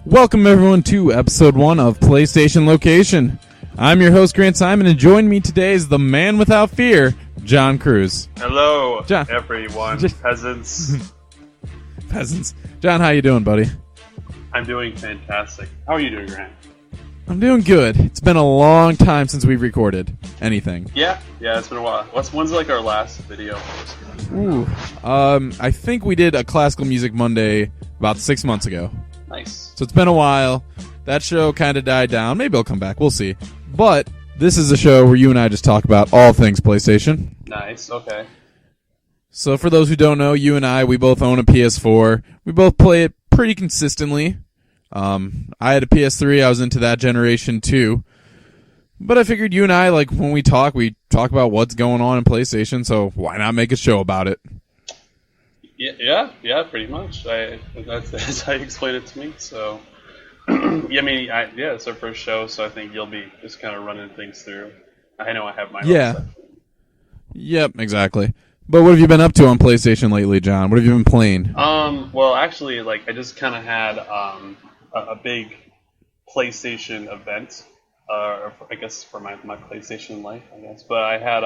Welcome everyone to episode 1 of PlayStation Location. I'm your host Grant Simon, and joining me today is the man without fear, John Cruz. Hello, John. everyone, peasants. Peasants. John, how you doing, buddy? I'm doing fantastic. How are you doing, Grant? I'm doing good. It's been a long time since we've recorded anything. Yeah, it's been a while. When's like our last video? Ooh. I think we did a Classical Music Monday about 6 months ago. Nice. So it's been a while. That show kind of died down. Maybe it'll come back. We'll see. But this is a show where you and I just talk about all things PlayStation. Nice, okay. So for those who don't know, you and I, we both own a PS4. We both play it pretty consistently. I had a PS3. I was into that generation too. But I figured you and I, like, when we talk about what's going on in PlayStation, so why not make a show about it? Yeah, pretty much. That's how you explain it to me. So, it's our first show, so I think you'll be just kind of running things through. I know I have my own section. Yep, exactly. But what have you been up to on PlayStation lately, John? What have you been playing? Well, actually, like, I just kind of had a big PlayStation event, I guess for my PlayStation life, I guess. But I had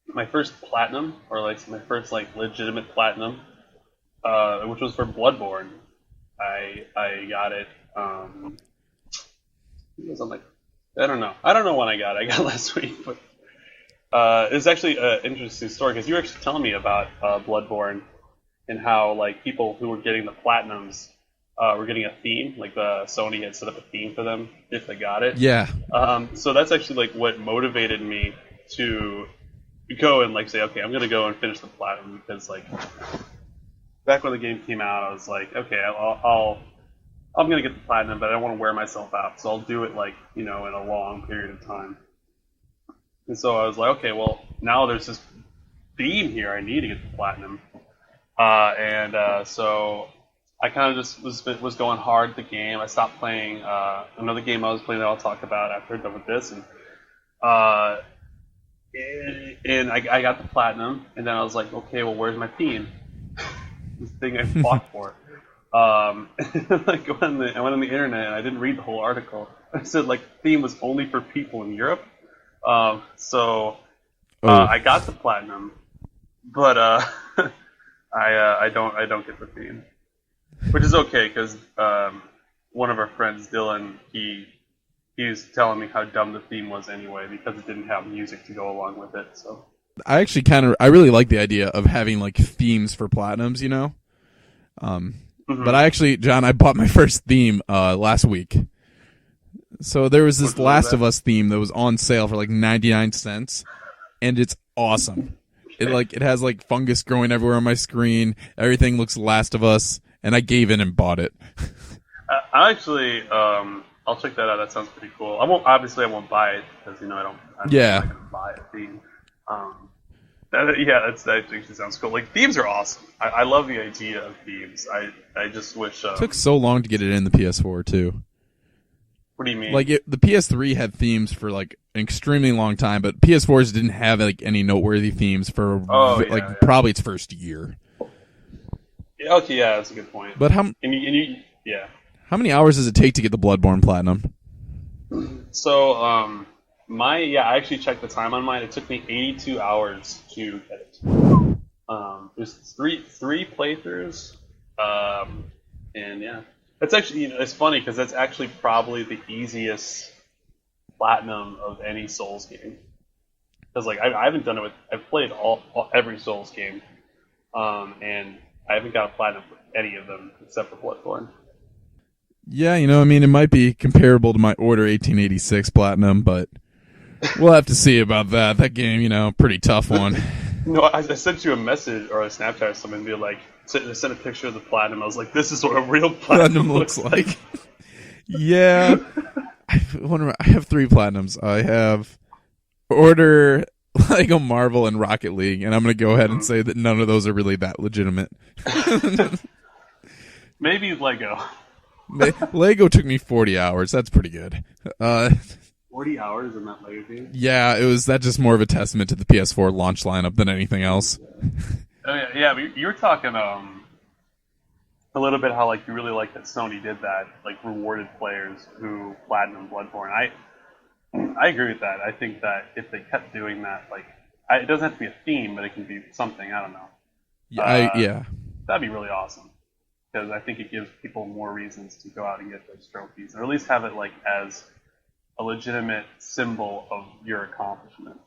my first platinum, or like my first like legitimate platinum, which was for Bloodborne. I got it. It was on like, I don't know when I got it. I got it last week, but it's actually an interesting story because you were actually telling me about Bloodborne and how like people who were getting the platinums were getting a theme, like the Sony had set up a theme for them if they got it. Yeah. So that's actually like what motivated me to go and like say, okay, I'm gonna go and finish the platinum because like back when the game came out, I was like, okay, I'm gonna get the platinum, but I don't want to wear myself out, so I'll do it like in a long period of time. And so I was like, okay, well now there's this theme here, I need to get the platinum, so I kind of just was going hard at the game. I stopped playing another game I was playing that I'll talk about after I'm done with this, and I got the platinum, and then I was like, okay, well, where's my theme? This thing I fought for. I went on the internet, and I didn't read the whole article. I said, like, theme was only for people in Europe. I got the platinum, but I don't get the theme. Which is okay, because one of our friends, Dylan, he was telling me how dumb the theme was anyway, because it didn't have music to go along with it. So I actually I really like the idea of having like themes for platinums, But John, I bought my first theme last week. So there was this Last of Us theme that was on sale for like 99 cents, and it's awesome. It has like fungus growing everywhere on my screen. Everything looks Last of Us, and I gave in and bought it. I'll check that out. That sounds pretty cool. I won't buy it because I'm not gonna buy a theme. That actually sounds cool. Like, themes are awesome. I love the idea of themes. I just wish it took so long to get it in the PS4 too. What do you mean? Like the PS3 had themes for like an extremely long time, but PS4s didn't have like any noteworthy themes for probably its first year. Yeah, okay, yeah, that's a good point. But how many hours does it take to get the Bloodborne Platinum? So, I actually checked the time on mine. It took me 82 hours to get it. There's three playthroughs, and yeah. That's actually, it's funny because that's actually probably the easiest platinum of any Souls game. Because like I haven't done it I've played every Souls game, and I haven't got a platinum for any of them except for Bloodborne. Yeah, it might be comparable to my Order 1886 platinum, but we'll have to see about that. That game, pretty tough one. No, I sent you a message or a Snapchat or something and be like, sent a picture of the platinum. I was like, this is what a real platinum looks like. Yeah. I have 3 platinums. I have Order, Lego Marvel, and Rocket League, and I'm going to go ahead and say that none of those are really that legitimate. Maybe Lego. Lego took me 40 hours. That's pretty good. 40 hours in that Lego game? Yeah, that's just more of a testament to the PS4 launch lineup than anything else. Oh, yeah, but you were talking a little bit how like you really like that Sony did that, like rewarded players who platinum Bloodborne. I agree with that. I think that if they kept doing that, like it doesn't have to be a theme, but it can be something. I don't know. Yeah. That'd be really awesome because I think it gives people more reasons to go out and get those trophies, or at least have it like as a legitimate symbol of your accomplishment.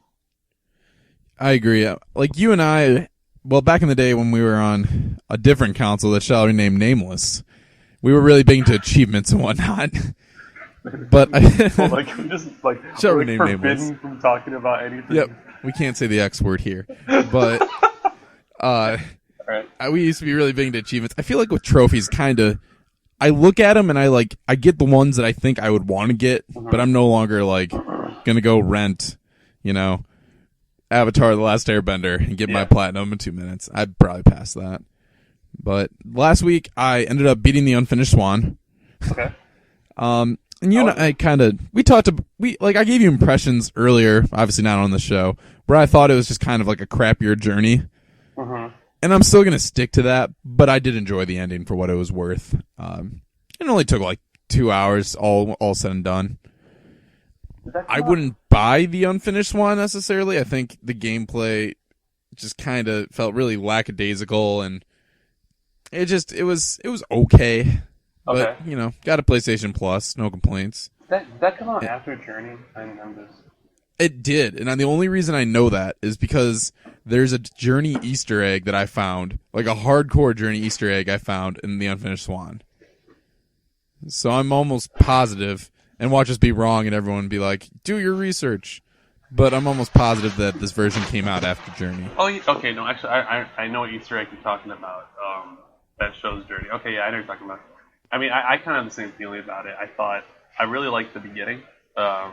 I agree. Like you and I, well, back in the day when we were on a different console that shall remain nameless, we were really big into achievements and whatnot. But well, like we just like shall we're remain forbidden nameless from talking about anything. Yep, we can't say the X word here. But Right. we used to be really big into achievements. I feel like with trophies, kind of, I look at them and I get the ones that I think I would want to get, but I'm no longer like gonna go rent, Avatar: The Last Airbender and get my platinum in 2 minutes. I'd probably pass that. But last week I ended up beating the unfinished Swan. Okay. And you and I I gave you impressions earlier, obviously not on the show, where I thought it was just kind of like a crappier journey. And I'm still going to stick to that, but I did enjoy the ending for what it was worth. It only took like 2 hours, all said and done. I wouldn't buy the unfinished Swan necessarily. I think the gameplay just kind of felt really lackadaisical, and it was okay. But, got a PlayStation Plus, no complaints. Did that come out after Journey? I'm just... It did, and the only reason I know that is because there's a Journey Easter egg that I found, like a hardcore Journey Easter egg I found in the unfinished Swan. So I'm almost positive, and watch us be wrong and everyone be like, do your research. But I'm almost positive that this version came out after Journey. Oh, okay, no, actually, I know what Easter egg you're talking about. That shows Journey. Okay, yeah, I know what you're talking about. I mean, I kind of have the same feeling about it. I really liked the beginning, because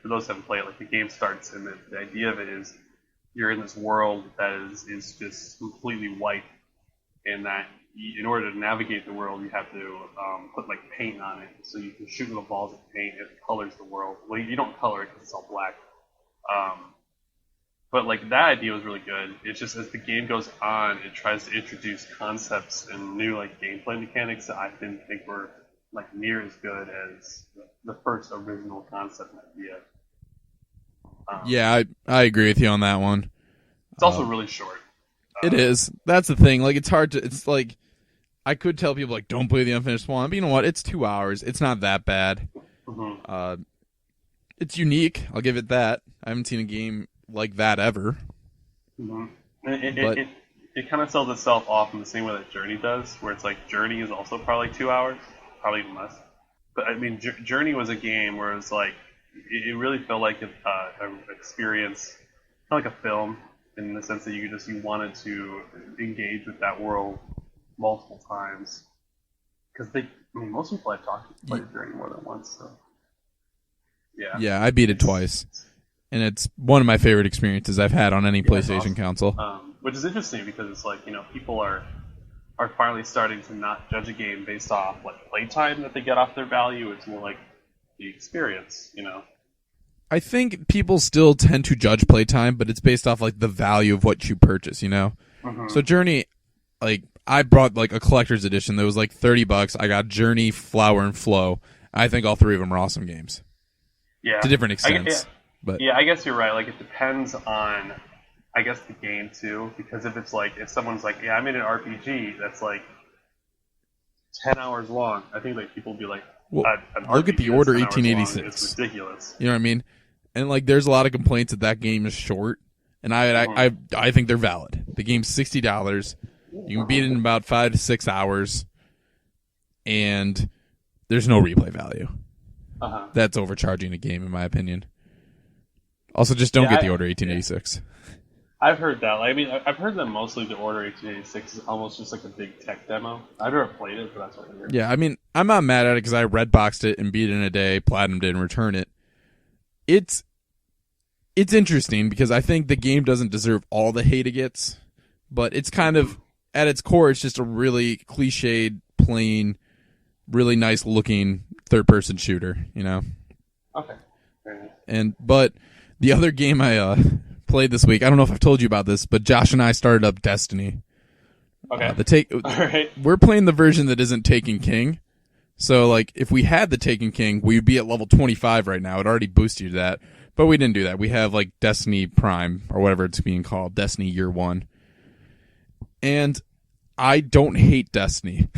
for those who haven't played it, like the game starts and the idea of it is you're in this world that is just completely white, and that in order to navigate the world, you have to put like paint on it, so you can shoot little balls of paint. It colors the world. Well, you don't color it because it's all black. But like that idea was really good. It's just as the game goes on, it tries to introduce concepts and new like gameplay mechanics that I didn't think were like near as good as the first original concept idea. Yeah, I agree with you on that one. It's also really short. It is. That's the thing. Like, it's hard to. It's like I could tell people like don't play the unfinished Swan, but you know what? It's 2 hours. It's not that bad. It's unique. I'll give it that. I haven't seen a game like that ever. It kind of sells itself off in the same way that Journey does, where it's like Journey is also probably 2 hours, probably even less. But I mean, Journey was a game where it was like it really felt like an experience, kind of like a film, in the sense that you wanted to engage with that world multiple times. Because most people I've talked to played Journey more than once. So yeah. Yeah, I beat it twice. And it's one of my favorite experiences I've had on any PlayStation console. Which is interesting because it's like, people are finally starting to not judge a game based off like playtime that they get off their value. It's more like the experience, I think people still tend to judge playtime, but it's based off like the value of what you purchase, So Journey, like I brought like a collector's edition that was like $30. I got Journey, Flower, and Flow. I think all three of them are awesome games. Yeah. To different extents. Yeah, I guess you're right. Like, it depends on, I guess, the game, too. Because if someone's like, yeah, I made an RPG that's, like, 10 hours long, I think, like, people will be like, well, look at the Order 1886. It's ridiculous. You know what I mean? And, like, there's a lot of complaints that game is short. And I think they're valid. The game's $60. You can beat it in about 5 to 6 hours. And there's no replay value. That's overcharging a game, in my opinion. Also, just don't get the Order 1886. I've heard that. I mean, I've heard that mostly the Order 1886 is almost just like a big tech demo. I've never played it, but that's what I heard. Yeah, I mean, I'm not mad at it because I redboxed it and beat it in a day, platinumed it, and returned it. It's interesting because I think the game doesn't deserve all the hate it gets, but it's kind of, at its core, it's just a really cliched, plain, really nice-looking third-person shooter, Okay. Fair enough. But the other game I played this week, I don't know if I've told you about this, but Josh and I started up Destiny. Okay. All right. We're playing the version that isn't Taken King. So, like, if we had the Taken King, we'd be at level 25 right now. It already boosted you to that. But we didn't do that. We have, like, Destiny Prime, or whatever it's being called, Destiny Year 1. And I don't hate Destiny.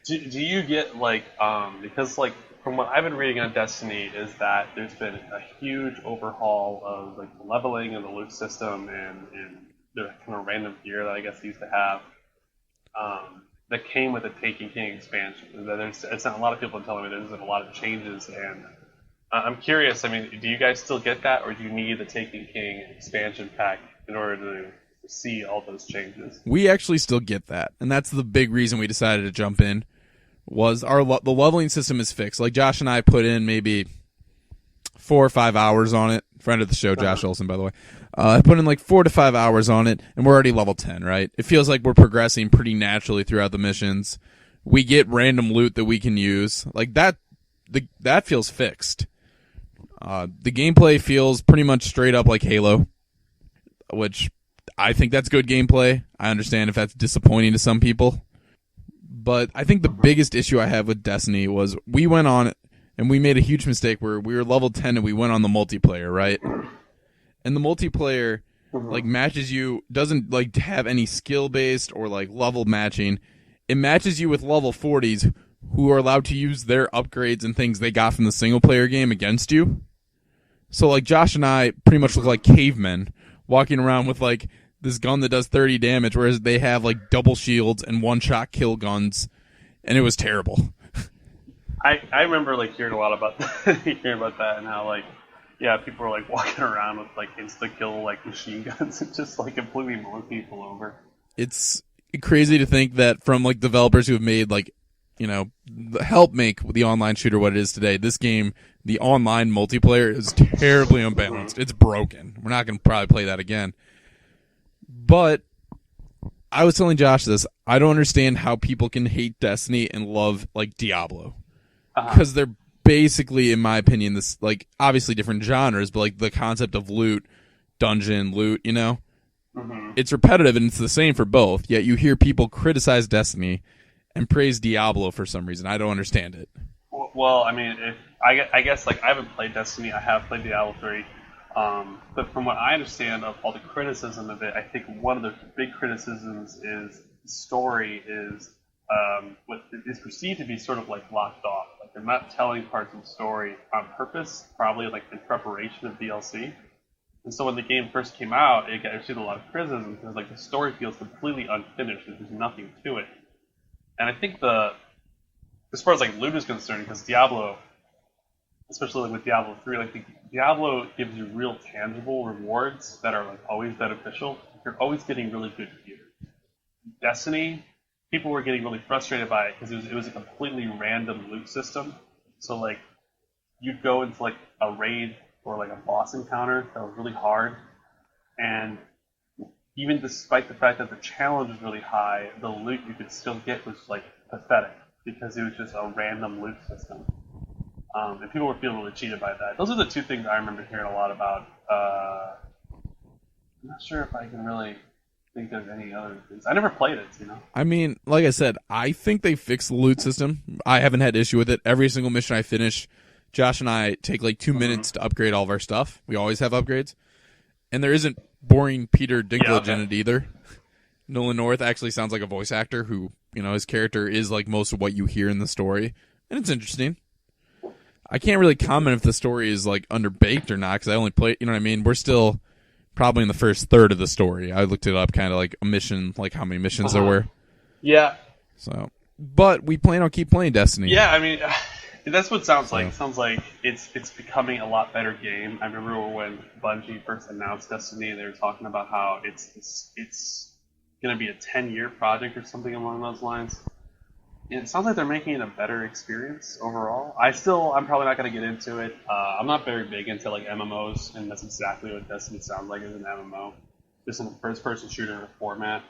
Do you get, like, because, like, from what I've been reading on Destiny is that there's been a huge overhaul of, like, the leveling and the loot system and the kind of random gear that I guess they used to have. That came with the Taken King expansion. It's not a lot of people telling me there's been a lot of changes, and I'm curious. I mean, do you guys still get that, or do you need the Taken King expansion pack in order to see all those changes? We actually still get that, and that's the big reason we decided to jump in. Was the leveling system is fixed? Like Josh and I put in maybe 4 or 5 hours on it. Friend of the show, Josh Olson, by the way. I put in like 4 to 5 hours on it, and we're already level 10, right? It feels like we're progressing pretty naturally throughout the missions. We get random loot that we can use. Like that feels fixed. The gameplay feels pretty much straight up like Halo, which I think that's good gameplay. I understand if that's disappointing to some people. But I think the biggest issue I have with Destiny was we went on it, and we made a huge mistake where we were level 10 and we went on the multiplayer, right? And the multiplayer, like, matches you, doesn't, like, have any skill-based or, like, level matching. It matches you with level 40s who are allowed to use their upgrades and things they got from the single-player game against you. So, like, Josh and I pretty much look like cavemen walking around with, like, this gun that does 30 damage, whereas they have, like, double shields and one-shot kill guns, and it was terrible. I remember, like, hearing a lot about that, and how, like, yeah, people were, like, walking around with, like, insta-kill, like, machine guns and just, like, completely mowing people over. It's crazy to think that from, like, developers who have made, like, you know, help make the online shooter what it is today, this game, the online multiplayer is terribly unbalanced. It's broken. We're not going to probably play that again. But I was telling Josh this. I don't understand how people can hate Destiny and love, like, Diablo. Because they're basically, in my opinion, this, like, obviously different genres, but, like, the concept of loot, dungeon, loot, you know? It's repetitive, and it's the same for both, yet you hear people criticize Destiny and praise Diablo for some reason. I don't understand it. Well, I mean, I guess, like, I haven't played Destiny. I have played Diablo 3. But from what I understand of all the criticism of it, I think one of the big criticisms is the story is what is perceived to be sort of, like, locked off. Like, they're not telling parts of the story on purpose, probably, like, in preparation of DLC. And so when the game first came out, it received a lot of criticism because, like, the story feels completely unfinished. There's nothing to it. And I think as far as, like, loot is concerned, because Diablo, especially, like, with Diablo 3, like, Diablo gives you real tangible rewards that are, like, always beneficial. You're always getting really good gear. Destiny, people were getting really frustrated by it because it was a completely random loot system. So, like, you'd go into, like, a raid or, like, a boss encounter that was really hard, and even despite the fact that the challenge was really high, the loot you could still get was, like, pathetic because it was just a random loot system. And people were feeling really cheated by that. Those are the two things I remember hearing a lot about. I'm not sure if I can really think of any other things. I never played it, you know? I mean, like I said, I think they fixed the loot system. I haven't had issue with it. Every single mission I finish, Josh and I take, like, 2 minutes to upgrade all of our stuff. We always have upgrades. And there isn't boring Peter Dinklage in it either. Nolan North actually sounds like a voice actor who, you know, his character is like most of what you hear in the story. And it's interesting. I can't really comment if the story is, like, underbaked or not, because I only played, you know what I mean? We're still probably in the first third of the story. I looked it up, kind of like a mission, like how many missions there were. Yeah. So, but we plan on keep playing Destiny. Yeah, I mean, that's what it sounds like. It sounds like it's becoming a lot better game. I remember when Bungie first announced Destiny, they were talking about how it's going to be a 10-year project or something along those lines. And it sounds like they're making it a better experience overall. I'm probably not going to get into it. I'm not very big into, like, MMOs, and that's exactly what Destiny sounds like as an MMO. Just in a first-person shooter format.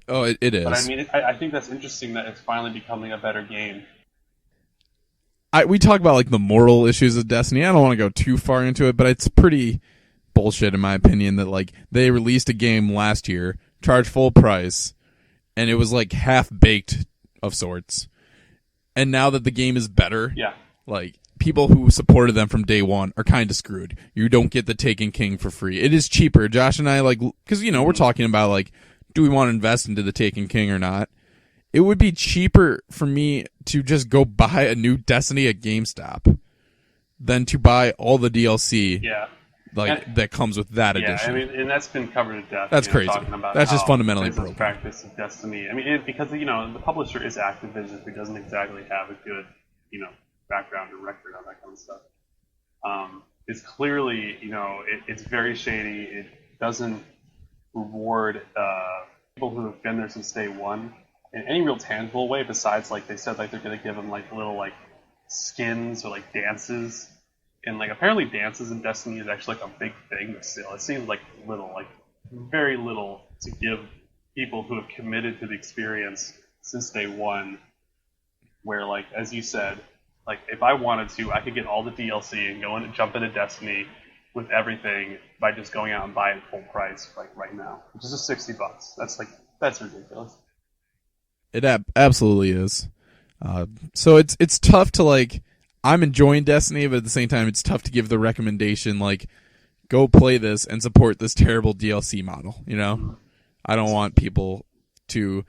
It is. But I mean, I think that's interesting that it's finally becoming a better game. We talk about, like, the moral issues of Destiny. I don't want to go too far into it, but it's pretty bullshit in my opinion that, like, they released a game last year charge full price, and it was like half baked of sorts. And now that the game is better, like people who supported them from day one are kind of screwed. You don't get the Taken King for free. It is cheaper. Josh and I, like, because, you know, we're talking about, like, do we want to invest into the Taken King or not? It would be cheaper for me to just go buy a new Destiny at GameStop than to buy all the DLC that comes with that edition. I mean, and that's been covered to death. That's crazy. That's just fundamentally broken. Practice of Destiny. I mean, because, you know, the publisher is Activision, who doesn't exactly have a good, you know, background or record on that kind of stuff. It's clearly, you know, it's very shady. It doesn't reward people who have been there since day one in any real tangible way. Besides, like, they said, like, they're going to give them like little like skins or like dances, and like apparently dances in Destiny is actually like a big thing. But still, it seems like little, like very little to give people who have committed to the experience since day one. Where, like, as you said, like, if I wanted to, I could get all the DLC and go and jump into Destiny with everything by just going out and buying it full price, like, right now, which is just $60. That's ridiculous. It absolutely is. So it's tough to, like, I'm enjoying Destiny, but at the same time, it's tough to give the recommendation, like, go play this and support this terrible DLC model, you know? Mm-hmm. I don't want people to...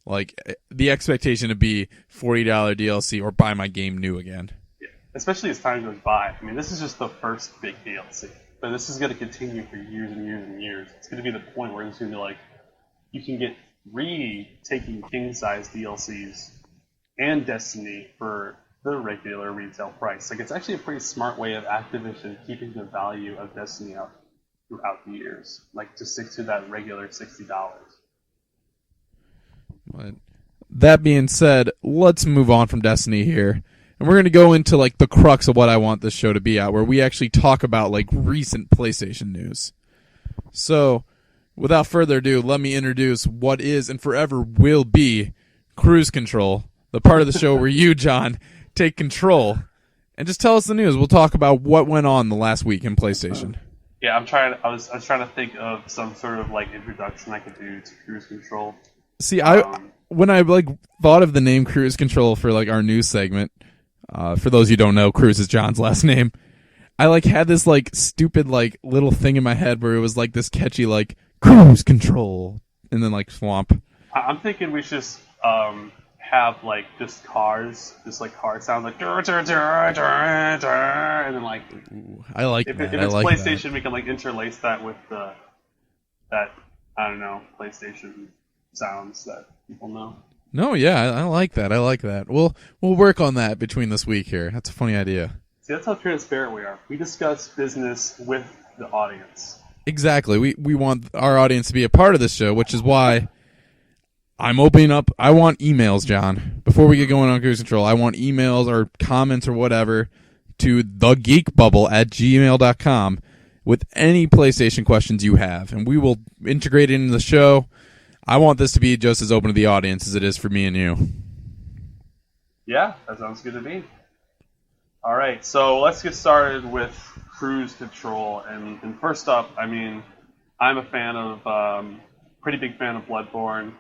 like, the expectation to be $40 DLC or buy my game new again. Yeah. Especially as time goes by. I mean, this is just the first big DLC. But this is going to continue for years and years and years. It's going to be the point where it's going to be like, you can get 3 Taken King-size DLCs and Destiny for the regular retail price. Like, it's actually a pretty smart way of Activision keeping the value of Destiny up throughout the years. Like, to stick to that regular $60. But that being said, let's move on from Destiny here. And we're going to go into, like, the crux of what I want this show to be at, where we actually talk about, like, recent PlayStation news. So, without further ado, let me introduce what is and forever will be Cruise Control, the part of the show where you, John, take control and just tell us the news. We'll talk about what went on the last week in PlayStation. Yeah, I was trying to think of some sort of, like, introduction I could do to Cruise Control. See, when I like thought of the name Cruise Control for, like, our news segment, for those who don't know, Cruise is John's last name. I, like, had this, like, stupid, like, little thing in my head where it was like this catchy, like, Cruise Control, and then, like, Swamp. I'm thinking we should just have, like, just cars sound like and then, like, ooh, I like if that. it's like PlayStation, that. We can, like, interlace that with that I don't know, PlayStation sounds that people know. No, yeah, I like that. I like that. We'll work on that between this week here. That's a funny idea. See, that's how transparent we are. We discuss business with the audience. Exactly. We want our audience to be a part of this show, which is why I'm opening up. I want emails, John. Before we get going on Cruise Control, I want emails or comments or whatever to thegeekbubble@gmail.com with any PlayStation questions you have, and we will integrate it into the show. I want this to be just as open to the audience as it is for me and you. Yeah, that sounds good to me. All right, so let's get started with Cruise Control. And first up, I mean, I'm a fan of, pretty big fan of Bloodborne,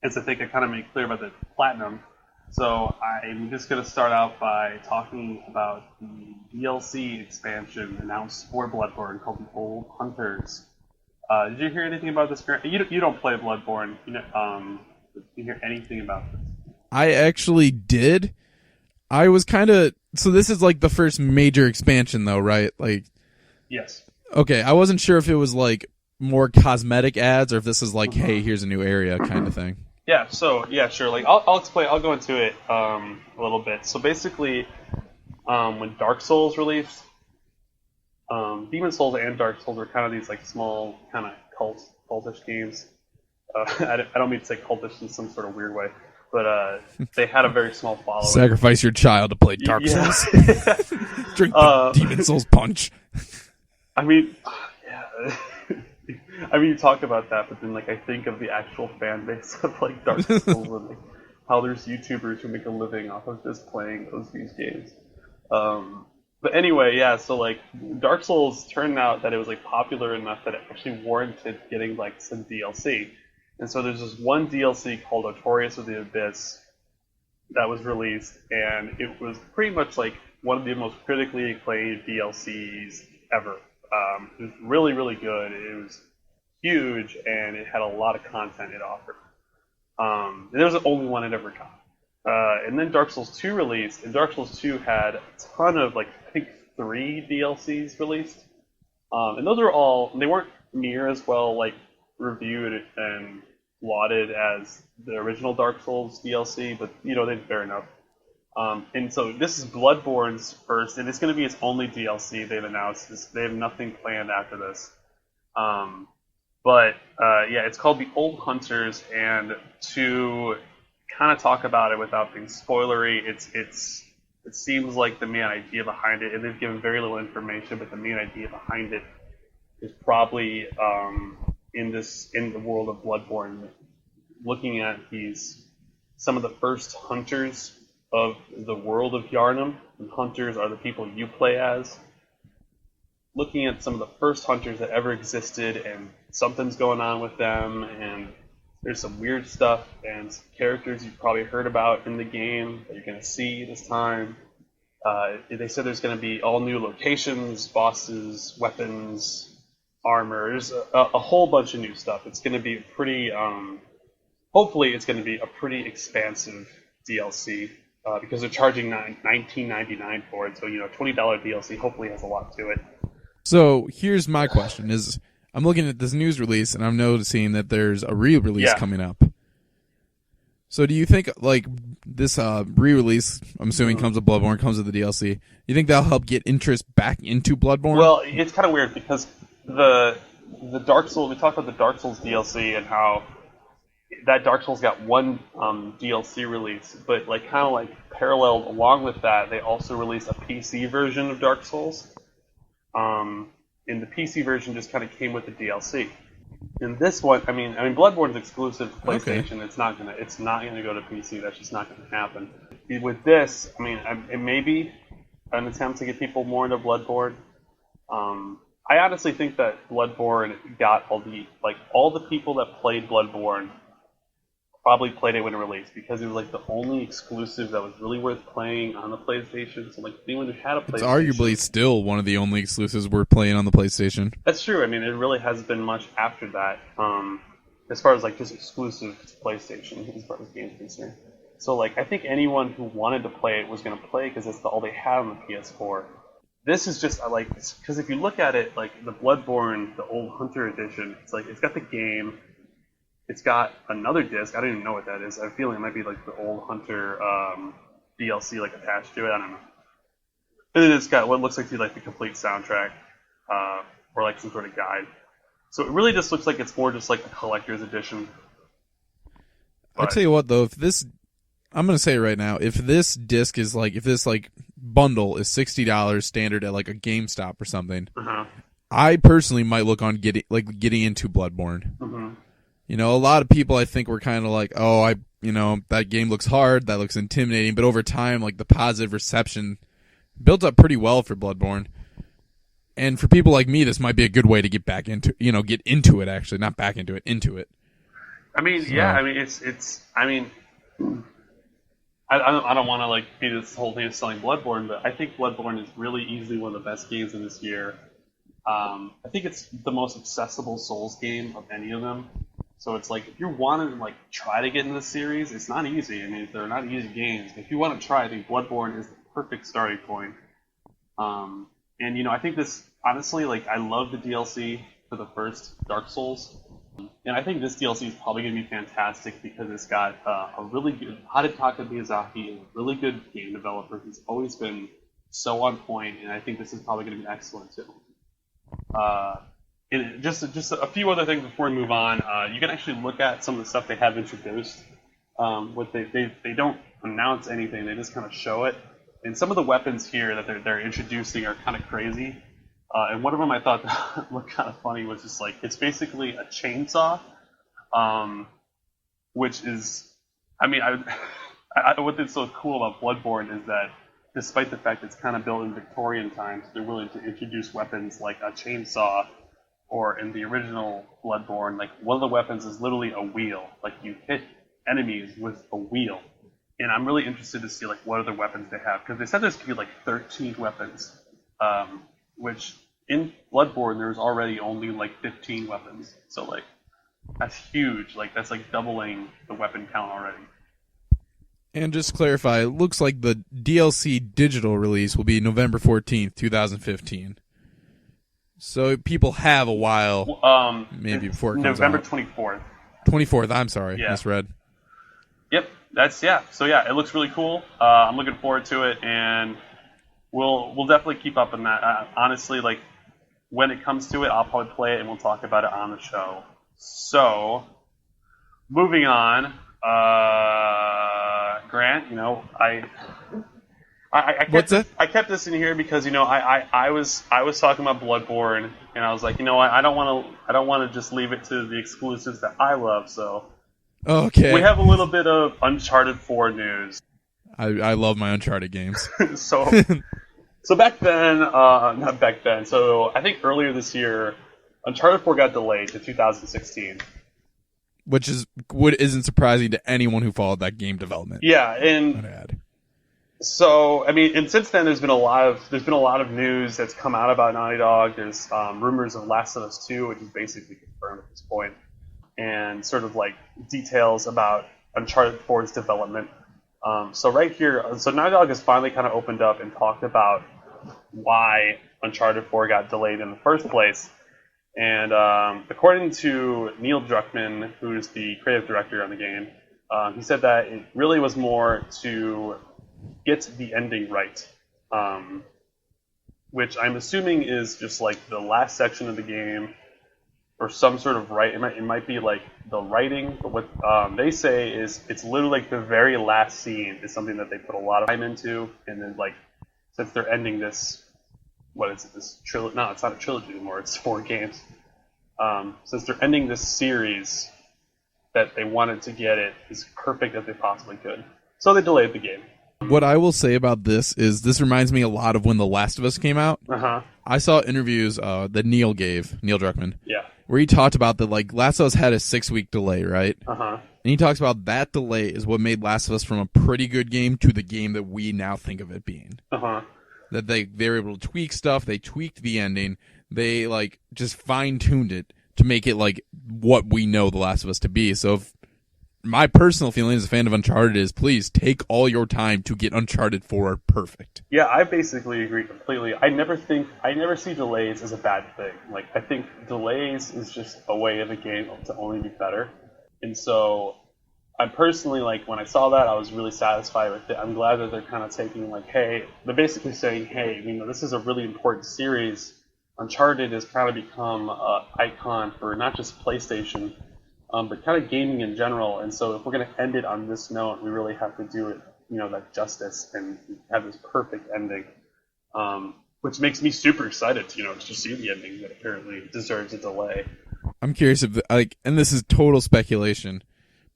as I think I kind of made clear about the Platinum. So I'm just going to start out by talking about the DLC expansion announced for Bloodborne called the Old Hunters. Did you hear anything about this? You don't play Bloodborne. Did you hear anything about this? I actually did. I was kind of... So this is like the first major expansion, though, right? Like, yes. Okay, I wasn't sure if it was like more cosmetic ads or if this is like, hey, here's a new area kind of thing. Yeah. So yeah, sure. Like I'll explain. I'll go into it a little bit. So basically, when Dark Souls released, Demon Souls and Dark Souls were kind of these like small kind of cultish games. I don't mean to say cultish in some sort of weird way, but they had a very small following. Sacrifice your child to play Dark Souls. Drink the Demon Souls punch. I mean, yeah. I mean, you talk about that, but then like I think of the actual fan base of like Dark Souls and like how there's YouTubers who make a living off of just playing those games. But anyway, yeah. So like Dark Souls turned out that it was like popular enough that it actually warranted getting like some DLC. And so there's this one DLC called Notorious of the Abyss that was released, and it was pretty much like one of the most critically acclaimed DLCs ever. It was really, really good. It was huge, and it had a lot of content it offered. And it was the only one it ever got. And then Dark Souls 2 released, and Dark Souls 2 had a ton of, like, I think 3 DLCs released. And those are all, they weren't near as well, like, reviewed and lauded as the original Dark Souls DLC, but, you know, they're fair enough. And so this is Bloodborne's first, and it's going to be its only DLC they've announced. They have nothing planned after this. Yeah, it's called The Old Hunters, and to kind of talk about it without being spoilery, it seems like the main idea behind it, and they've given very little information, but the main idea behind it is probably in the world of Bloodborne, looking at some of the first hunters of the world of Yharnam, and hunters are the people you play as. Looking at some of the first hunters that ever existed, and something's going on with them, and there's some weird stuff and some characters you've probably heard about in the game that you're going to see this time. They said there's going to be all new locations, bosses, weapons, armor. There's a whole bunch of new stuff. It's going to be pretty. Hopefully, it's going to be a pretty expansive DLC because they're charging $19.99 for it. So $20 DLC hopefully has a lot to it. So here's my question: is I'm looking at this news release and I'm noticing that there's a re-release coming up. So do you think like this re-release, I'm assuming comes with Bloodborne, comes with the DLC, you think that'll help get interest back into Bloodborne? Well, it's kind of weird because the Dark Souls, we talked about the Dark Souls DLC and how that Dark Souls got one DLC release, but like kind of like paralleled along with that, they also released a PC version of Dark Souls. And the PC version just kind of came with the DLC. And this one, I mean, Bloodborne's exclusive to PlayStation. Okay. It's not gonna go to PC. That's just not gonna happen. With this, I mean, it may be an attempt to get people more into Bloodborne. I honestly think that Bloodborne got all the people that played Bloodborne probably played it when it released because it was like the only exclusive that was really worth playing on the PlayStation. So like anyone who had a PlayStation, it's arguably still one of the only exclusives we're playing on the PlayStation. That's true. I mean, it really hasn't been much after that, as far as like just exclusive to PlayStation as far as games concerned. So like I think anyone who wanted to play it was going to play because that's all they had on the PS4. This is just like because if you look at it, like the Bloodborne, the Old Hunter Edition, it's like it's got the game. It's got another disc. I don't even know what that is. I have a feeling it might be like the Old Hunter DLC like attached to it. I don't know. And then it's got what looks like the complete soundtrack or like some sort of guide. So it really just looks like it's more just like a collector's edition. I tell you what though, I'm gonna say right now, if this disc is like, if this like bundle is $60 standard at like a GameStop or something, I personally might look on getting into Bloodborne. Mm-hmm. You know, a lot of people I think were kind of like, oh, that game looks hard, that looks intimidating, but over time, like the positive reception built up pretty well for Bloodborne. And for people like me, this might be a good way to get back into, get into it actually, not back into it, into it. I mean, so. Yeah, I mean, I don't want to like be this whole thing of selling Bloodborne, but I think Bloodborne is really easily one of the best games in this year. I think it's the most accessible Souls game of any of them. So it's like if you want to like try to get into the series, it's not easy. I mean, they're not easy games. If you want to try, I think Bloodborne is the perfect starting point. And I think this honestly, like I love the DLC for the first Dark Souls, and I think this DLC is probably going to be fantastic because it's got a really good Hidetaka Miyazaki, a really good game developer who's always been so on point, and I think this is probably going to be excellent too. And just a few other things before we move on. You can actually look at some of the stuff they have introduced. What they don't announce anything; they just kind of show it. And some of the weapons here that they're introducing are kind of crazy. And one of them I thought looked kind of funny was just like it's basically a chainsaw, which is, I mean, what's so cool about Bloodborne is that despite the fact it's kind of built in Victorian times, they're willing to introduce weapons like a chainsaw, or in the original Bloodborne, like one of the weapons is literally a wheel. Like you hit enemies with a wheel. And I'm really interested to see like what other weapons they have, because they said there's gonna be like 13 weapons, which in Bloodborne there's already only like 15 weapons. So like that's huge. Like that's like doubling the weapon count already. And just to clarify, it looks like the DLC digital release will be November 14th, 2015. So people have a while, maybe before it comes November out. 24th. 24th, I'm sorry, Yeah. misread. Yep, So yeah, it looks really cool. I'm looking forward to it, and we'll definitely keep up on that. Honestly, like when it comes to it, I'll probably play it and we'll talk about it on the show. So, moving on, Grant, I kept this in here because I was talking about Bloodborne, and I was like, I don't want to just leave it to the exclusives that I love. So okay, we have a little bit of Uncharted 4 news. I love my Uncharted games. So back then, not back then. So I think earlier this year, Uncharted 4 got delayed to 2016. Which isn't surprising to anyone who followed that game development. Yeah, and so I mean, and since then there's been a lot of news that's come out about Naughty Dog. There's rumors of Last of Us 2, which is basically confirmed at this point, and sort of like details about Uncharted 4's development. So right here, Naughty Dog has finally kind of opened up and talked about why Uncharted 4 got delayed in the first place. And according to Neil Druckmann, who's the creative director on the game, he said that it really was more to get the ending right, which I'm assuming is just like the last section of the game, or some sort of it might be like the writing, but what they say is it's literally like the very last scene is something that they put a lot of time into, and then like since they're ending this, what is it, this trilogy? No, it's not a trilogy anymore, it's 4 games. Since they're ending this series, that they wanted to get it as perfect as they possibly could. So they delayed the game. What I will say about this is this reminds me a lot of when The Last of Us came out. Uh-huh. I saw interviews that Neil Druckmann, yeah, where he talked about that like Last of Us had a 6-week delay, right? Uh-huh. And he talks about that delay is what made Last of Us from a pretty good game to the game that we now think of it being. Uh-huh. That they were able to tweak stuff, they tweaked the ending, they like just fine-tuned it to make it like what we know The Last of Us to be. So if my personal feeling as a fan of Uncharted is, please take all your time to get Uncharted 4 perfect. Yeah, I basically agree completely. I never see delays as a bad thing. Like, I think delays is just a way of a game to only be better. And so, I personally, like, when I saw that, I was really satisfied with it. I'm glad that they're kind of taking, like, hey, they're basically saying, hey, this is a really important series. Uncharted has kind of become an icon for not just PlayStation, but kind of gaming in general. And so if we're going to end it on this note, we really have to do it, that justice and have this perfect ending, which makes me super excited to see the ending that apparently deserves a delay. I'm curious if, and this is total speculation,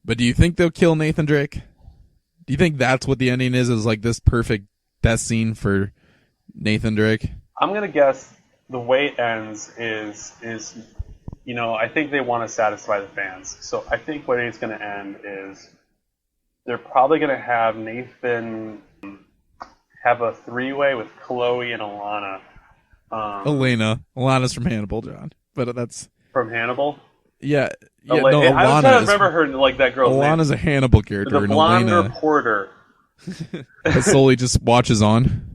but do you think they'll kill Nathan Drake? Do you think that's what the ending is like this perfect death scene for Nathan Drake? I'm going to guess the way it ends is I think they want to satisfy the fans. So I think what it's going to end is they're probably going to have Nathan have a 3-way with Chloe and Alana. Alana's from Hannibal, John. But that's... From Hannibal? Yeah. I was trying to remember her, like, that girl's name. Alana's a Hannibal character. The blonde reporter. That Sully just watches on.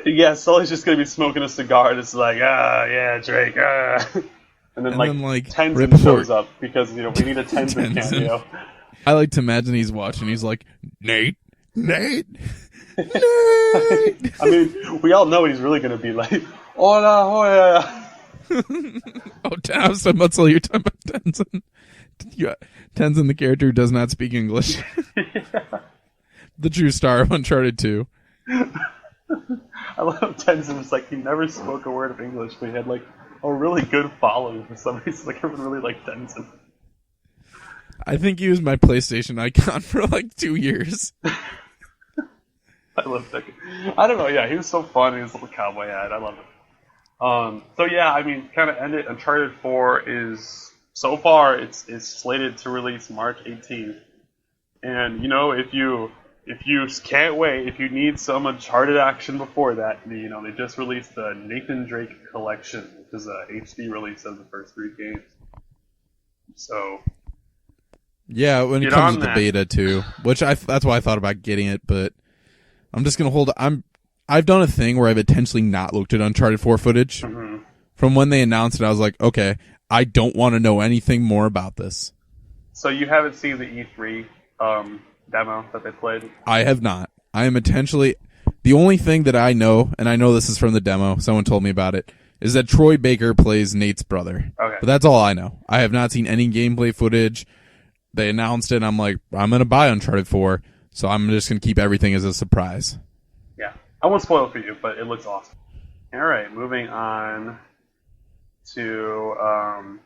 Yeah, Sully's just going to be smoking a cigar, and it's like, yeah, Drake, And then Tenzin shows up because, we need a Tenzin cameo. I like to imagine he's watching. He's like, Nate. I mean, we all know he's really going to be like, hola, hola. Oh, damn, so much you're talking about Tenzin. Tenzin, the character who does not speak English. Yeah. The true star of Uncharted 2. I love Tenzin. It's like he never spoke a word of English, but he had like a really good following for some reason. Like everyone really liked Tenzin. I think he was my PlayStation icon for like 2 years. I love that. I don't know. Yeah, he was so fun in his little cowboy hat. I love it. So yeah, I mean, kind of ended. Uncharted 4 is so far it's slated to release March 18th, and if you can't wait, if you need some Uncharted action before that, they just released the Nathan Drake Collection, which is a HD release of the first 3 games. So Yeah, when it get comes on to the that. beta too, that's why I thought about getting it, but I'm just gonna hold. I've done a thing where I've intentionally not looked at Uncharted 4 footage Hmm. from when they announced it. I was like, okay, I don't want to know anything more about this. So you haven't seen the E3 demo that they played? I have not. I am intentionally. The only thing that I know, and I know this is from the demo, someone told me about it, is that Troy Baker plays Nate's brother. Okay. But that's all I know. I have not seen any gameplay footage. They announced it, and I'm like, I'm going to buy Uncharted 4, so I'm just going to keep everything as a surprise. Yeah. I won't spoil it for you, but it looks awesome. All right, moving on to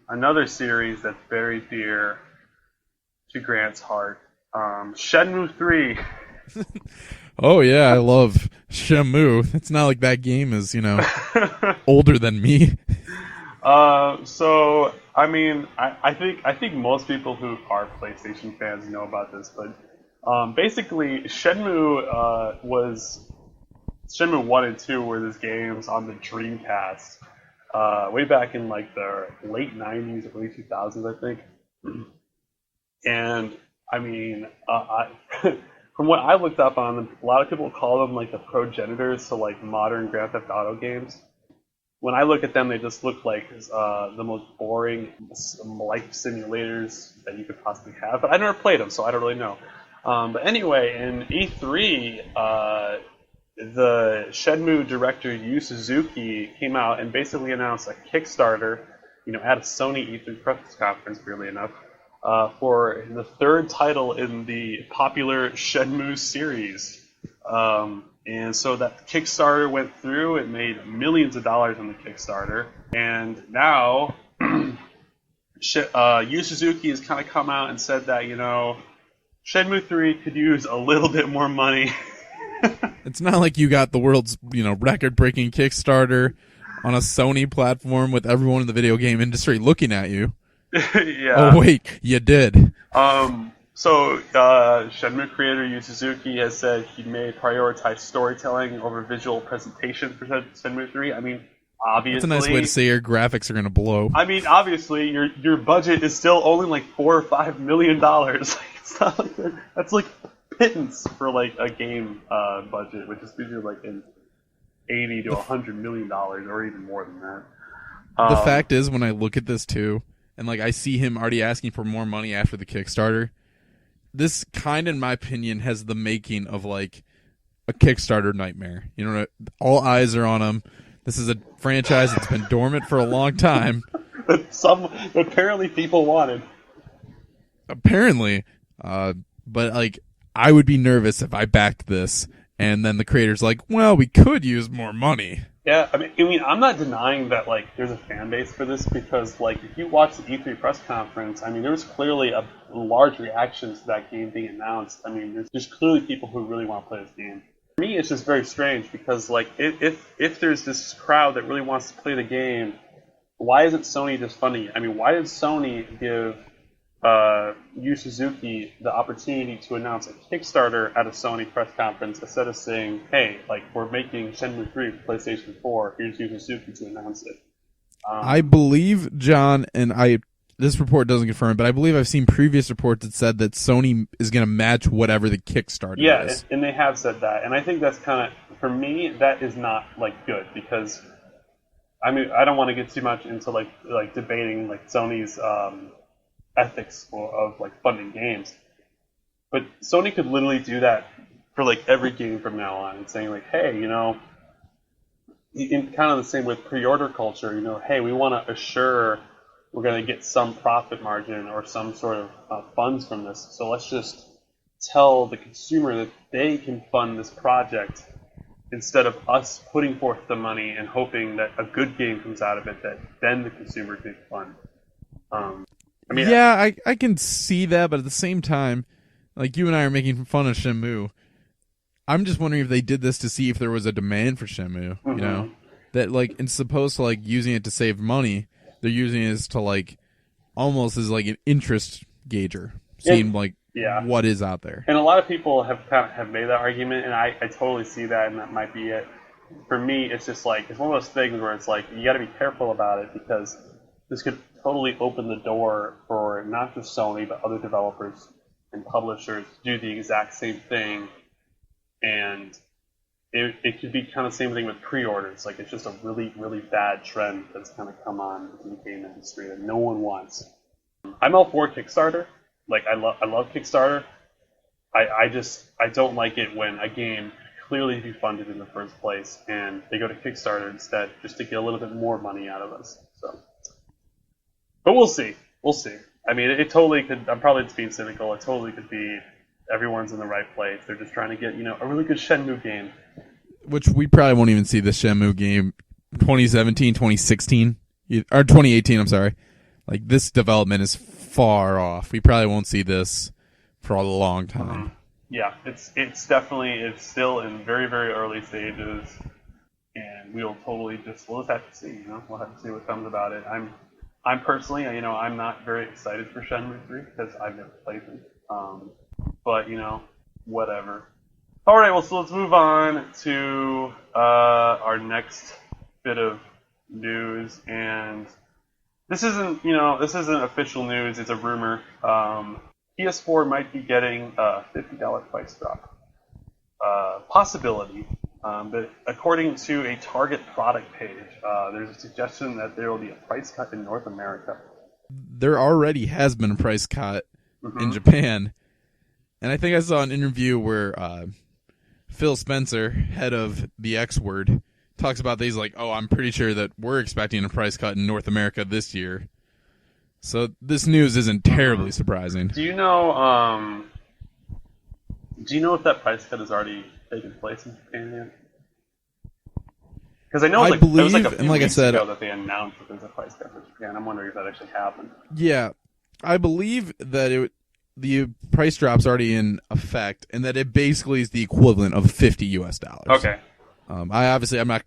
another series that's very dear to Grant's heart. Shenmue 3. Oh, yeah, I love Shenmue. It's not like that game is, older than me. So I mean, I think most people who are PlayStation fans know about this, but basically Shenmue was Shenmue 1 and 2 were these games on the Dreamcast, way back in like the late 90s, early 2000s, I think. And I mean, from what I looked up on them, a lot of people call them like the progenitors to like modern Grand Theft Auto games. When I look at them, they just look like the most boring life simulators that you could possibly have. But I never played them, so I don't really know. But anyway, in E3, the Shenmue director Yu Suzuki came out and basically announced a Kickstarter, at a Sony E3 press conference, weirdly enough, for the third title in the popular Shenmue series. And so that Kickstarter went through. It made millions of dollars on the Kickstarter, and now Yu Suzuki has kind of come out and said that Shenmue 3 could use a little bit more money. It's not like you got the world's, record-breaking Kickstarter on a Sony platform with everyone in the video game industry looking at you. Yeah. Oh, wait, you did. So Shenmue creator Yu Suzuki has said he may prioritize storytelling over visual presentation for Shenmue 3. I mean, obviously... That's a nice way to say your graphics are going to blow. I mean, obviously, your budget is still only like $4 or $5 million. It's not like that's like pittance for like a game budget, which is usually like in $80 to $100 million or even more than that. The fact is, when I look at this too, and like I see him already asking for more money after the Kickstarter, this kind of, in my opinion, has the making of like a Kickstarter nightmare. All eyes are on him. This is a franchise that's been dormant for a long time. Apparently people wanted. Apparently, but like I would be nervous if I backed this, and then the creator's like, "Well, we could use more money." Yeah, I mean, I'm not denying that like there's a fan base for this because like if you watch the E3 press conference, I mean, there was clearly a large reaction to that game being announced. I mean, there's clearly people who really want to play this game. For me, it's just very strange because like if there's this crowd that really wants to play the game, why isn't Sony just funding it? I mean, why did Sony give Yu Suzuki the opportunity to announce a Kickstarter at a Sony press conference instead of saying, hey, like, we're making Shenmue 3 for PlayStation 4, here's Yu Suzuki to announce it. I believe, John, and this report doesn't confirm, but I believe I've seen previous reports that said that Sony is going to match whatever the Kickstarter is. Yeah, and they have said that, and I think that's kind of, for me, that is not, like, good, because, I mean, I don't want to get too much into, like debating, like, Sony's, ethics of like funding games, but Sony could literally do that for like every game from now on and saying like, hey, in kind of the same with pre-order culture, hey, we want to assure we're going to get some profit margin or some sort of funds from this, so let's just tell the consumer that they can fund this project instead of us putting forth the money and hoping that a good game comes out of it that then the consumer can fund. I mean, yeah, I can see that, but at the same time, like you and I are making fun of Shenmue. I'm just wondering if they did this to see if there was a demand for Shenmue. Mm-hmm. You know, that like it's supposed to like using it to save money. They're using it as to like almost as like an interest gauger, seeing like what is out there. And a lot of people have made that argument, and I totally see that, and that might be it. For me, it's just like it's one of those things where it's like you got to be careful about it because this could totally open the door for not just Sony but other developers and publishers to do the exact same thing, and it could be kind of the same thing with pre-orders. Like it's just a really, really bad trend that's kind of come on in the game industry that no one wants. I'm all for Kickstarter. Like I love Kickstarter. I don't like it when a game clearly be funded in the first place and they go to Kickstarter instead just to get a little bit more money out of us. So, but we'll see. We'll see. I mean, it totally could. I'm probably just being cynical. It totally could be everyone's in the right place. They're just trying to get a really good Shenmue game. Which we probably won't even see the Shenmue game 2017, 2016, or 2018, I'm sorry. Like, this development is far off. We probably won't see this for a long time. Mm-hmm. Yeah, it's definitely still in very, very early stages, and we'll just have to see, We'll have to see what comes about it. I'm personally, I'm not very excited for Shenmue 3 because I've never played it. But, whatever. All right, well, so let's move on to our next bit of news, and this isn't official news. It's a rumor. PS4 might be getting a $50 price drop. Possibility, but according to a Target product page, there's a suggestion that there will be a price cut in North America. There already has been a price cut in Japan, and I think I saw an interview where Phil Spencer, head of the X Word, talks about these like, I'm pretty sure that we're expecting a price cut in North America this year. So this news isn't terribly surprising. Do you know if that price cut has already taken place in Japan yet? Because I know it was like a few weeks ago that they announced that there's a price cut for Japan. I'm wondering if that actually happened. Yeah, I believe that the price drop's already in effect, and that it basically is the equivalent of $50 US. Okay. I'm not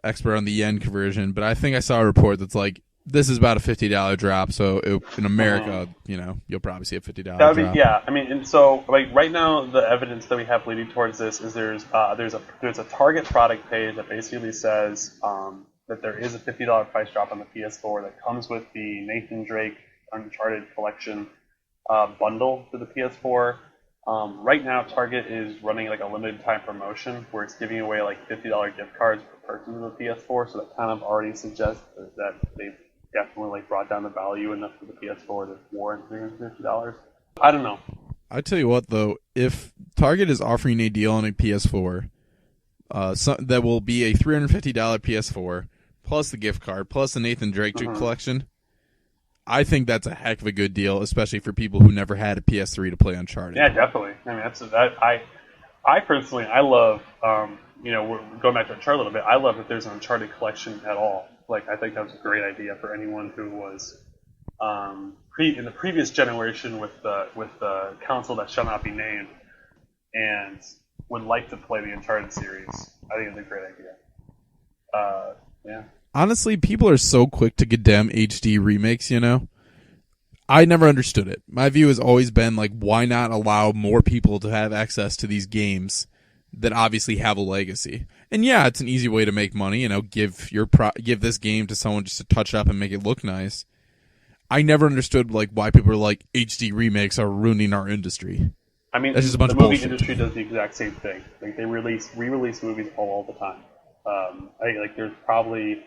expert on the yen conversion, but I think I saw a report that's like this is about a $50 drop. So in America, you'll probably see a $50 drop. Yeah. I mean, and so like right now, the evidence that we have leading towards this is there's a Target product page that basically says that there is a $50 price drop on the PS4 that comes with the Nathan Drake Uncharted Collection bundle for the PS4. Right now, Target is running like a limited time promotion where it's giving away like $50 gift cards per person of the PS4. So that kind of already suggests that they've definitely like brought down the value enough for the PS4 to warrant $350. I don't know. I tell you what, though, if Target is offering a deal on a PS4, that will be a $350 PS4 plus the gift card plus the Nathan Drake collection. I think that's a heck of a good deal, especially for people who never had a PS3 to play Uncharted. Yeah, definitely. I mean, I personally, I love, we're going back to Uncharted a little bit. I love that there's an Uncharted collection at all. Like, I think that was a great idea for anyone who was in the previous generation with the console that shall not be named and would like to play the Uncharted series. I think it's a great idea. Yeah. Honestly, people are so quick to condemn HD remakes, I never understood it. My view has always been, like, why not allow more people to have access to these games that obviously have a legacy? And yeah, it's an easy way to make money, give this game to someone just to touch it up and make it look nice. I never understood, like, why people are like, HD remakes are ruining our industry. I mean, that's just a bunch the of movie bullshit. Industry does the exact same thing. Like, they re-release movies all the time. There's probably,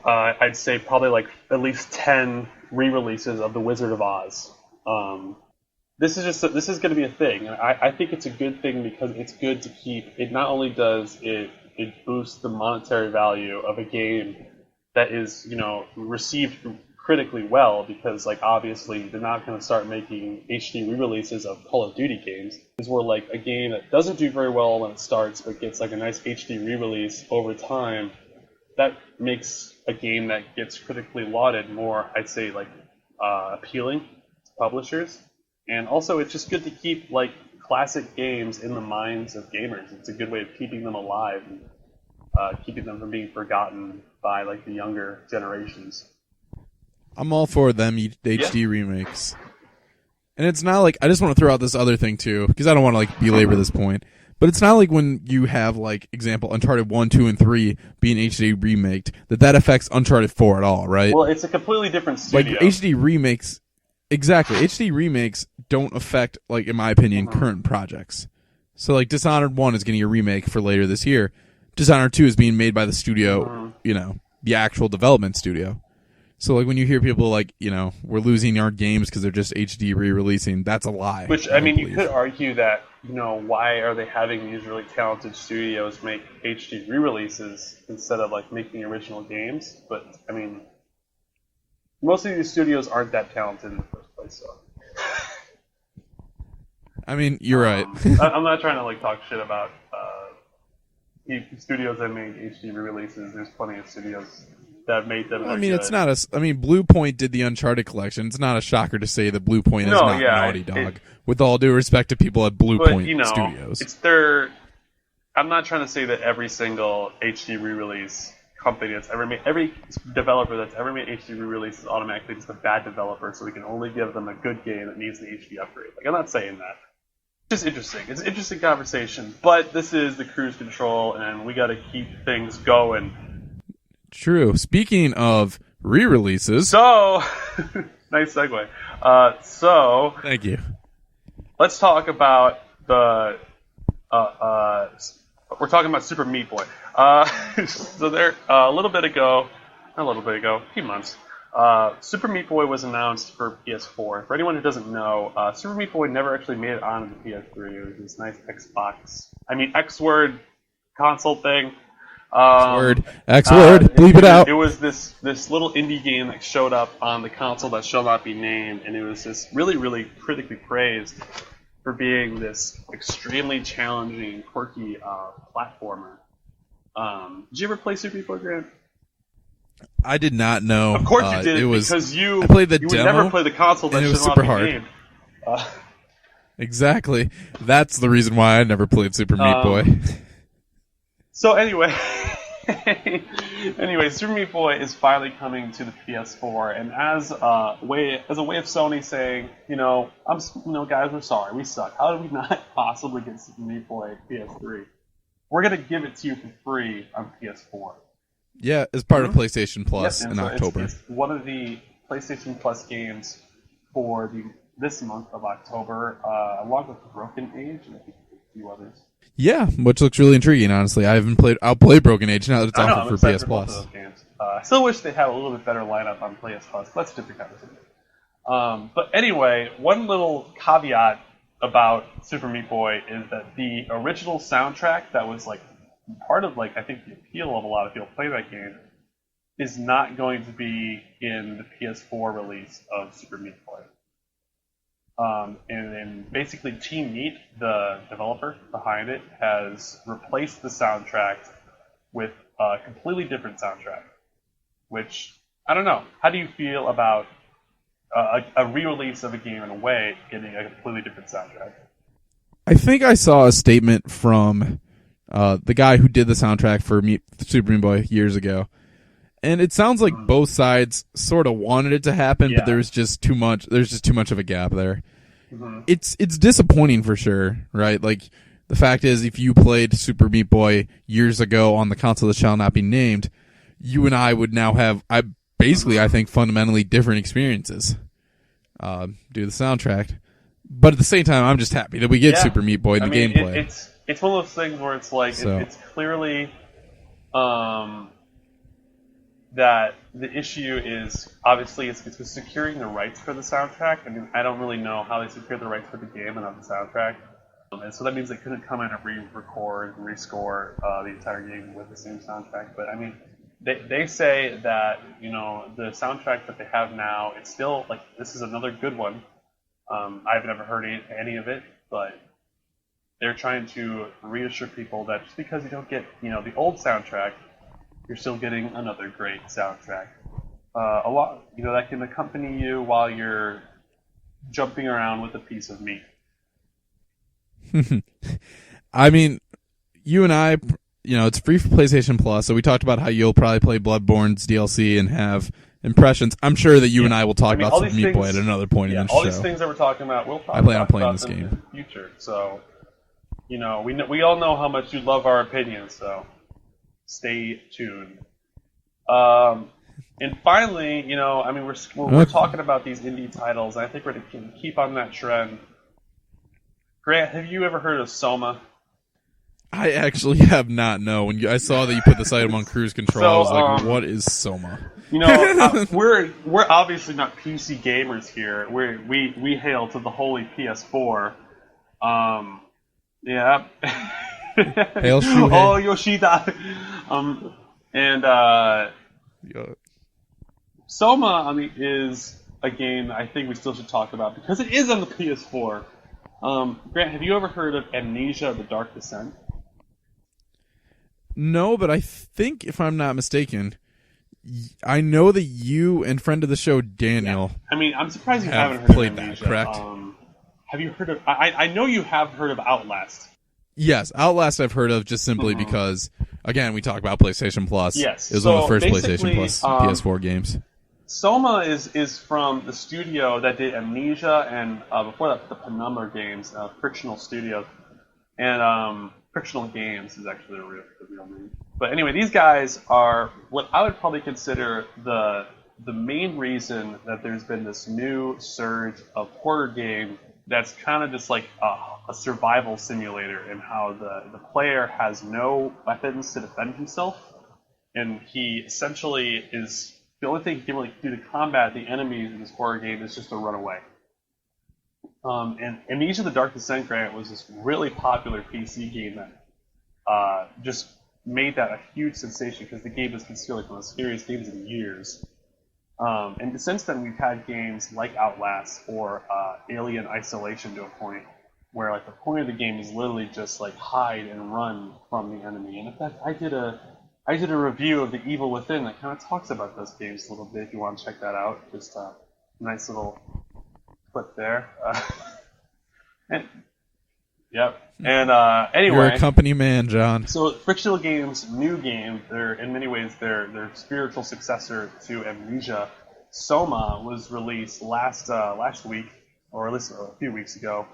I'd say probably like at least 10 re-releases of The Wizard of Oz. This is going to be a thing. And I think it's a good thing because it's good to keep. It not only does it boosts the monetary value of a game that is received critically well, because like obviously they're not going to start making HD re-releases of Call of Duty games. It's more like a game that doesn't do very well when it starts, but gets like a nice HD re-release over time. That makes a game that gets critically lauded more, I'd say, like appealing to publishers. And also, it's just good to keep like classic games in the minds of gamers. It's a good way of keeping them alive and keeping them from being forgotten by like the younger generations. I'm all for them HD remakes. And it's not like, I just want to throw out this other thing too, because I don't want to like belabor this point. But it's not like when you have like, example, Uncharted 1, 2, and 3 being HD remaked, that affects Uncharted 4 at all, right? Well, it's a completely different studio. Like HD remakes, exactly. HD remakes don't affect, like in my opinion, current projects. So like Dishonored 1 is getting a remake for later this year. Dishonored 2 is being made by the studio, you know, the actual development studio. So, like, when you hear people like, you know, we're losing our games because they're just HD re-releasing, that's a lie. Which, I mean, you could argue that, you know, why are they having these really talented studios make HD re-releases instead of, like, making original games? But, I mean, most of these studios aren't that talented in the first place, so. I mean, you're right. I'm not trying to, like, talk shit about studios that make HD re-releases. There's plenty of studios that made them. Well, I mean, it's not a. I mean, Blue Point did the Uncharted collection. It's not a shocker to say that Blue Point is not Naughty Dog. With all due respect to people at Blue Point Studios, it's their. I'm not trying to say that every single HD re-release company that's ever made, every developer that's ever made HD re-release is automatically just a bad developer. So we can only give them a good game that needs the HD upgrade. Like, I'm not saying that. It's just interesting. It's an interesting conversation. But this is the cruise control, and we got to keep things going. True. Speaking of re-releases, so nice segue. So thank you. Let's talk about the. We're talking about Super Meat Boy. So there, a few months. Super Meat Boy was announced for PS4. For anyone who doesn't know, Super Meat Boy never actually made it onto the PS3. It was this nice X-Word console thing. X-word, bleep it out. It was this little indie game that showed up on the console that shall not be named, and it was just really, really critically praised for being this extremely challenging, quirky platformer. Did you ever play Super Meat Boy, Grant? I did not know. Of course you did, because I played the you demo, would never play the console that and it was shall super not be hard. named. Exactly. That's the reason why I never played Super Meat Boy. So anyway, Super Meat Boy is finally coming to the PS4, and as a way of Sony saying, guys, we're sorry, we suck. How did we not possibly get Super Meat Boy PS3? We're gonna give it to you for free on PS4. Yeah, as part of PlayStation Plus in October. It's one of the PlayStation Plus games for this month of October, along with Broken Age and I think a few others. Yeah, which looks really intriguing, honestly. I'll play Broken Age now that it's offered for PS Plus. Both of those games. I still wish they had a little bit better lineup on PS Plus. That's a different conversation. But anyway, one little caveat about Super Meat Boy is that the original soundtrack that was like part of I think the appeal of a lot of people playing that game is not going to be in the PS4 release of Super Meat Boy. And then basically Team Meat, the developer behind it, has replaced the soundtrack with a completely different soundtrack. Which, I don't know. How do you feel about a re-release of a game in a way getting a completely different soundtrack? I think I saw a statement from the guy who did the soundtrack for Super Meat Boy years ago. And it sounds like both sides sort of wanted it to happen, but there's just too much of a gap there. Mm-hmm. It's disappointing for sure, right? Like, the fact is, if you played Super Meat Boy years ago on the console that shall not be named, you and I would now have, I think, fundamentally different experiences due to the soundtrack. But at the same time, I'm just happy that we get Super Meat Boy in the gameplay. It's one of those things where it's like, it's clearly that the issue is, obviously, it's securing the rights for the soundtrack. I mean, I don't really know how they secured the rights for the game and not the soundtrack. And so that means they couldn't come in and re-record and rescore the entire game with the same soundtrack. But, I mean, they say that, the soundtrack that they have now, it's still, this is another good one. I've never heard any of it, but they're trying to reassure people that just because you don't get, the old soundtrack, you're still getting another great soundtrack. A lot, that can accompany you while you're jumping around with a piece of meat. I mean, you and I, it's free for PlayStation Plus, so we talked about how you'll probably play Bloodborne's DLC and have impressions. I'm sure that you and I will talk about Super Meat Boy at another point in the show. All these things that we're talking about, we'll talk I plan on playing about this them game in the future. So, we all know how much you love our opinions, so stay tuned. And finally, we're talking about these indie titles. And I think we're going to keep on that trend. Grant, have you ever heard of Soma? I actually have not. No, when I saw that you put this item on cruise control, I was like, "What is Soma?" We're obviously not PC gamers here. We hail to the holy PS4. Yeah. Hail Shuhei. Oh, Yoshida. Soma, is a game I think we still should talk about because it is on the PS4. Grant, have you ever heard of Amnesia: The Dark Descent? No, but I think, if I'm not mistaken, I know that you and friend of the show, Daniel... Yeah. I'm surprised you haven't heard played of Amnesia. That, correct? Have you heard of... I know you have heard of Outlast. Yes, Outlast I've heard of just simply because, again, we talk about PlayStation Plus. Yes. It was one of the first PlayStation Plus PS4 games. Soma is from the studio that did Amnesia and before that the Penumbra games, Frictional Studios, and Frictional Games is actually the real name. But anyway, these guys are what I would probably consider the main reason that there's been this new surge of horror game that's kind of just like a survival simulator, in how the player has no weapons to defend himself, and he essentially is. The only thing he can really do to combat the enemies in this horror game is just to run away. And Amnesia: The Dark Descent, Grant, was this really popular PC game that just made that a huge sensation because the game is considered like one of the scariest games in years. And since then, we've had games like Outlast or Alien Isolation to a point where like the point of the game is literally just like hide and run from the enemy. And in fact, I did a review of The Evil Within that kind of talks about those games a little bit. If you want to check that out, just a nice little clip there. Anyway, you're a company man, John. So Frictional Games' new game, they're in many ways their spiritual successor to Amnesia. Soma was released last week, or at least a few weeks ago.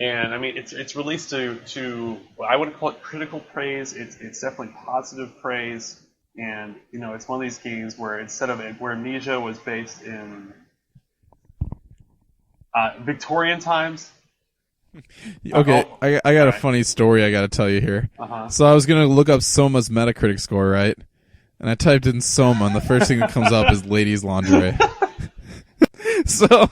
And it's released to I wouldn't call it critical praise. It's definitely positive praise. And it's one of these games where where Amnesia was based in Victorian times. Okay, I got a funny story I got to tell you here. Uh-huh. So I was gonna look up Soma's Metacritic score, right? And I typed in Soma, and the first thing that comes up is ladies' lingerie. So.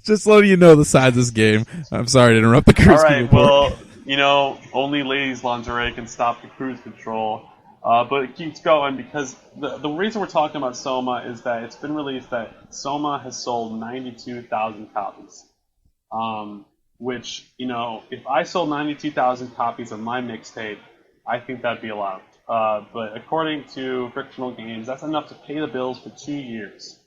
Just letting you know the size of this game. I'm sorry to interrupt the cruise control. All right, well, only ladies' lingerie can stop the cruise control. But it keeps going because the reason we're talking about Soma is that it's been released that Soma has sold 92,000 copies. Which, if I sold 92,000 copies of my mixtape, I think that'd be a lot. But according to Frictional Games, that's enough to pay the bills for 2 years.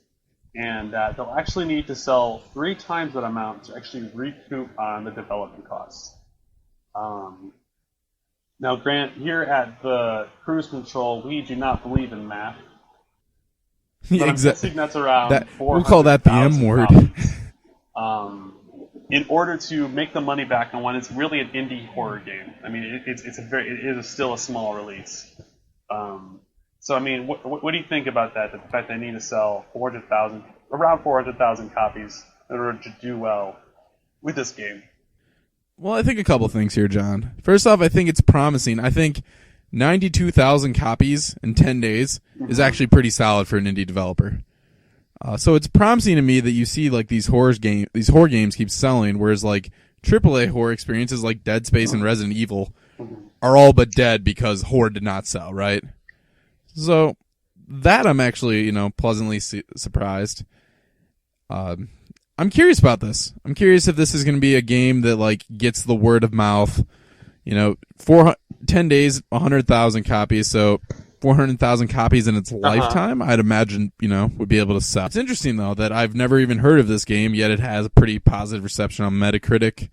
And they'll actually need to sell 3 times that amount to actually recoup on the development costs. Now, Grant, here at the Cruise Control, we do not believe in math. But I'm guessing that's around 400,000. We'll call that the M word. In order to make the money back on one, it's really an indie horror game. It is still a small release. So, what do you think about that? The fact they need to sell around 400,000 copies in order to do well with this game? Well, I think a couple things here, John. First off, I think it's promising. I think 92,000 copies in 10 days is actually pretty solid for an indie developer. So it's promising to me that you see like these horror games keep selling, whereas like AAA horror experiences like Dead Space and Resident Evil are all but dead because horror did not sell, right? So that I'm actually, pleasantly suprised. I'm curious about this. I'm curious if this is going to be a game that like gets the word of mouth. 10 days, 100,000 copies, so 400,000 copies in its lifetime, I'd imagine, would be able to sell. It's interesting, though, that I've never even heard of this game, yet it has a pretty positive reception on Metacritic.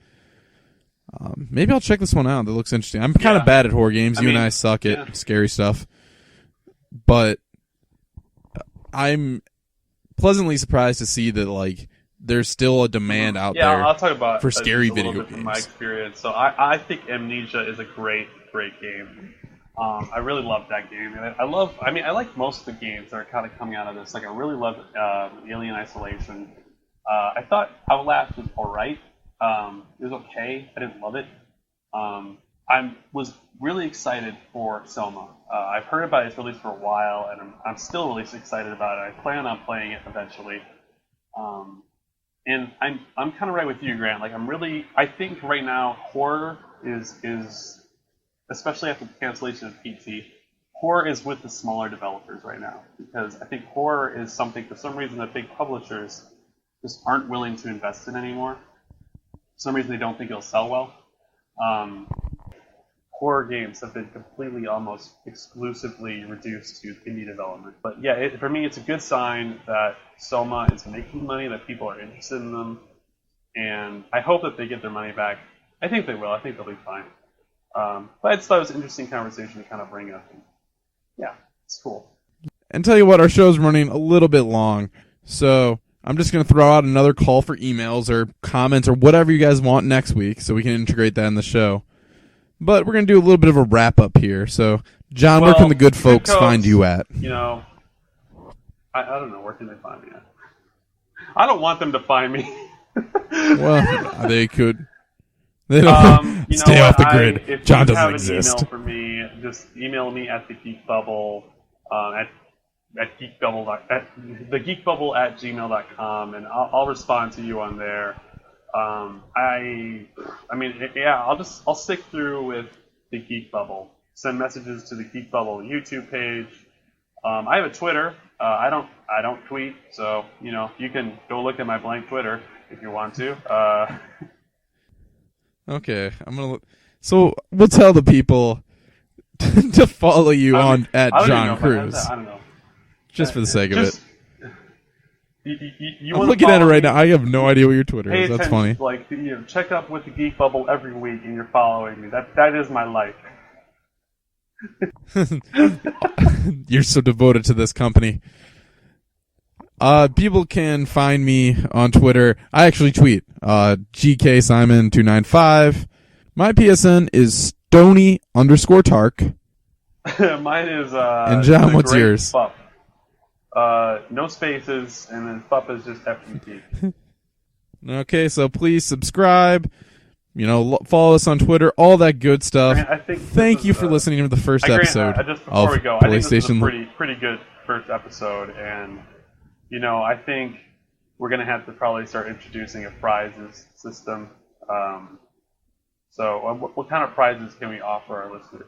Maybe I'll check this one out. That looks interesting. I'm kind of bad at horror games. You and I suck at scary stuff. But I'm pleasantly surprised to see that like there's still a demand out there. Yeah, I'll talk about for scary video games. From my experience, so I think Amnesia is a great game. I really love that game, and I like most of the games that are kind of coming out of this. Like I really love Alien Isolation. I thought Outlast was alright. It was okay. I didn't love it. I was really excited for Soma. I've heard about its release for a while, and I'm still really excited about it. I plan on playing it eventually. And I'm kind of right with you, Grant. Like I think right now horror is especially after the cancellation of PT, horror is with the smaller developers right now because I think horror is something for some reason that big publishers just aren't willing to invest in anymore. For some reason they don't think it'll sell well. Horror games have been completely, almost exclusively reduced to indie development. But yeah, for me, it's a good sign that Soma is making money, that people are interested in them, and I hope that they get their money back. I think they will. I think they'll be fine. But I just thought it was an interesting conversation to kind of bring up. And yeah, it's cool. And tell you what, our show's running a little bit long, so I'm just going to throw out another call for emails or comments or whatever you guys want next week so we can integrate that in the show. But we're going to do a little bit of a wrap-up here. So, John, where can the good folks find you at? You know, I don't know. Where can they find me at? I don't want them to find me. Well, they could. They don't stay off the grid. If John you doesn't have exist. An email for me, just email me at the Geek Bubble at Geek Bubble at thegeekbubble@gmail.com, and I'll respond to you on there. I'll stick through with the Geek Bubble. Send messages to the Geek Bubble YouTube page. I have a Twitter. I don't tweet, so you can go look at my blank Twitter if you want to. Okay, So we'll tell the people to follow you at John Cruz. I don't know. Just for the sake of it. You I'm looking at it right now. I have no idea what your Twitter is. That's funny. Like, check up with the Geek Bubble every week, and you're following me. That is my life. You're so devoted to this company. People can find me on Twitter. I actually tweet. GKSimon295. My PSN is Stony_Tark. Mine is and John, what's yours? Fup. No spaces, and then Fup is just FTT. Okay, so please subscribe. Follow us on Twitter, all that good stuff. Thank you for listening to the first episode just before we go, PlayStation. I think this is a pretty good first episode, and I think we're gonna have to probably start introducing a prizes system. So, what kind of prizes can we offer our listeners?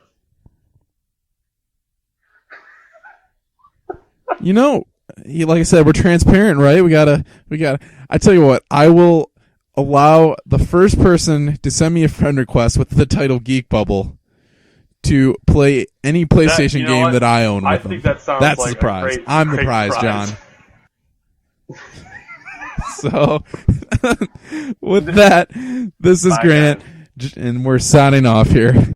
Like I said, we're transparent, right? We gotta. I tell you what, I will allow the first person to send me a friend request with the title Geek Bubble to play any PlayStation game that I own with them. That's like the prize. I'm the prize, John. So, with that, this is Grant, and we're signing off here.